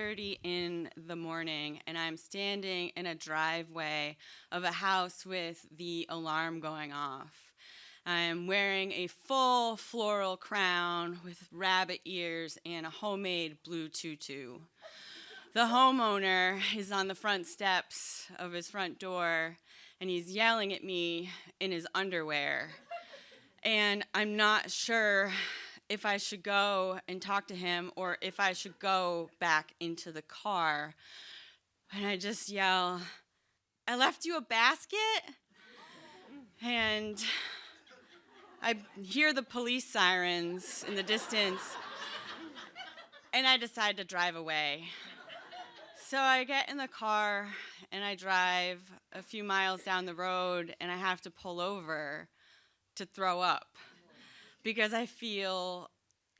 5:30 in the morning, and I'm standing in a driveway of a house with the alarm going off. I'm wearing a full floral crown with rabbit ears and a homemade blue tutu. The homeowner is on the front steps of his front door, and he's yelling at me in his underwear. And I'm not sure if I should go and talk to him or if I should go back into the car. And I just yell, "I left you a basket?" And I hear the police sirens in the distance, and I decide to drive away. So I get in the car and I drive a few miles down the road, and I have to pull over to throw up because I feel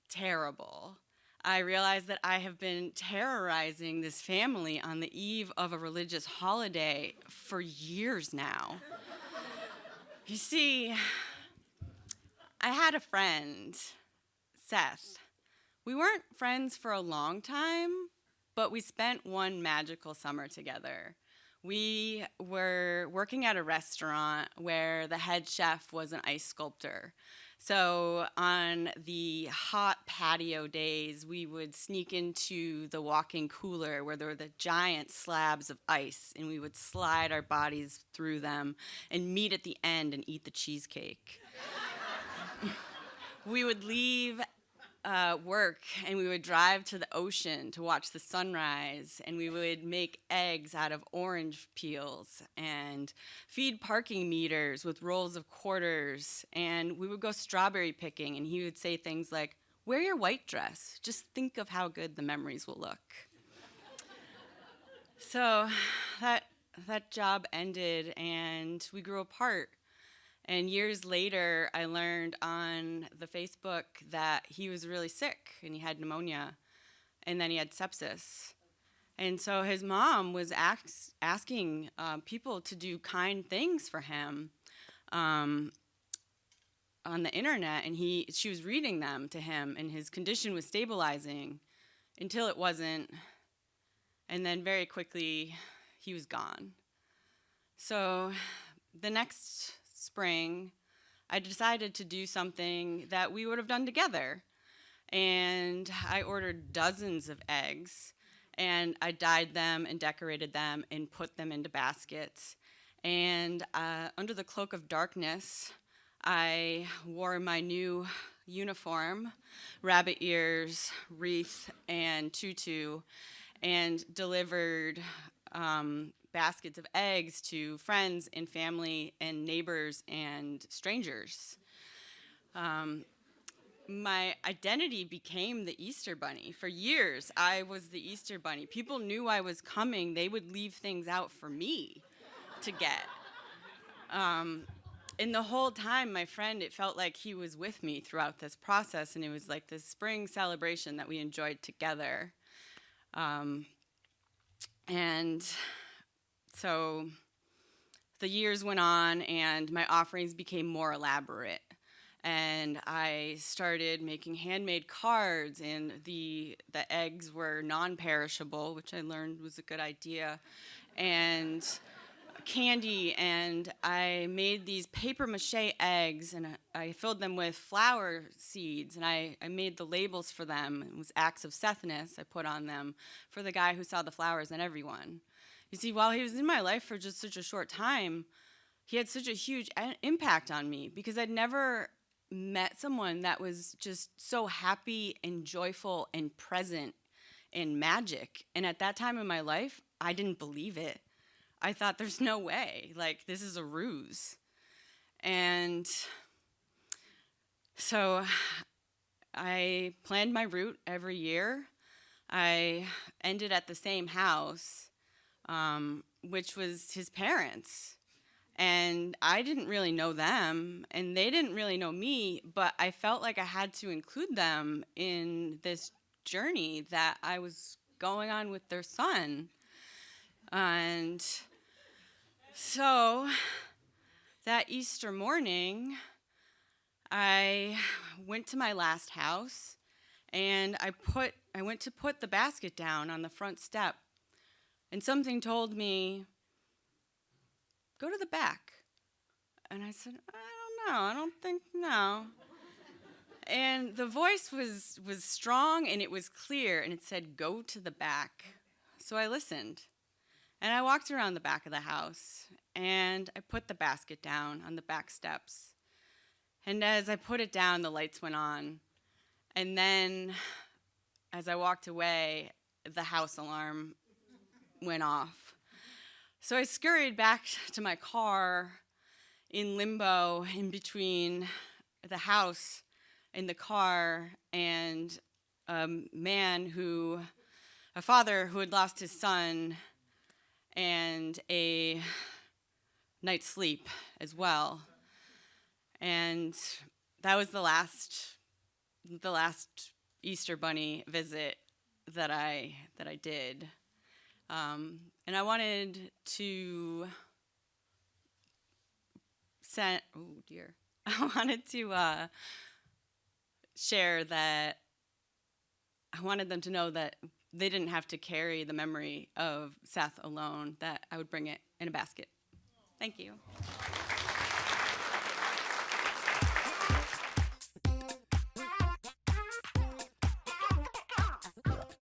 terrible. I realize that I have been terrorizing this family on the eve of a religious holiday for years now. You see, I had a friend, Seth. We weren't friends for a long time, but we spent one magical summer together. We were working at a restaurant where the head chef was an ice sculptor. So on the hot patio days, we would sneak into the walk-in cooler where there were the giant slabs of ice, and we would slide our bodies through them and meet at the end and eat the cheesecake. We would leave work, and we would drive to the ocean to watch the sunrise, and we would make eggs out of orange peels and feed parking meters with rolls of quarters, and we would go strawberry picking, and he would say things like, "Wear your white dress. Just think of how good the memories will look." So that job ended, and we grew apart. And years later, I learned on the Facebook that he was really sick and he had pneumonia, and then he had sepsis. And so his mom was asking people to do kind things for him on the internet, and she was reading them to him, and his condition was stabilizing until it wasn't. And then very quickly, he was gone. So the next spring, I decided to do something that we would have done together. And I ordered dozens of eggs, and I dyed them and decorated them and put them into baskets. And under the cloak of darkness, I wore my new uniform, rabbit ears, wreath, and tutu, and delivered baskets of eggs to friends and family and neighbors and strangers. My identity became the Easter Bunny. For years, I was the Easter Bunny. People knew I was coming. They would leave things out for me to get. And the whole time, my friend, it felt like he was with me throughout this process, and it was like this spring celebration that we enjoyed together. And so the years went on, and my offerings became more elaborate. And I started making handmade cards, and the eggs were non-perishable, which I learned was a good idea, and candy, and I made these paper mache eggs, and I filled them with flower seeds, and I made the labels for them. It was acts of Sethness I put on them for the guy who saw the flowers and everyone. You see, while he was in my life for just such a short time, he had such a huge impact on me because I'd never met someone that was just so happy and joyful and present and magic. And at that time in my life, I didn't believe it. I thought, there's no way. Like, this is a ruse. And so I planned my route every year. I ended at the same house, which was his parents. And I didn't really know them, and they didn't really know me, but I felt like I had to include them in this journey that I was going on with their son. And so that Easter morning, I went to my last house, And I went to put the basket down on the front step, and something told me, go to the back. And I said, I don't know, I don't think, no. And the voice was strong and it was clear, and it said, go to the back. So I listened, and I walked around the back of the house, and I put the basket down on the back steps. And as I put it down, the lights went on. And then as I walked away, the house alarm went off. So I scurried back to my car in limbo in between the house and the car and a father who had lost his son and a night's sleep as well. And that was the last Easter Bunny visit that I did. And I wanted to share that I wanted them to know that they didn't have to carry the memory of Seth alone, that I would bring it in a basket. Thank you.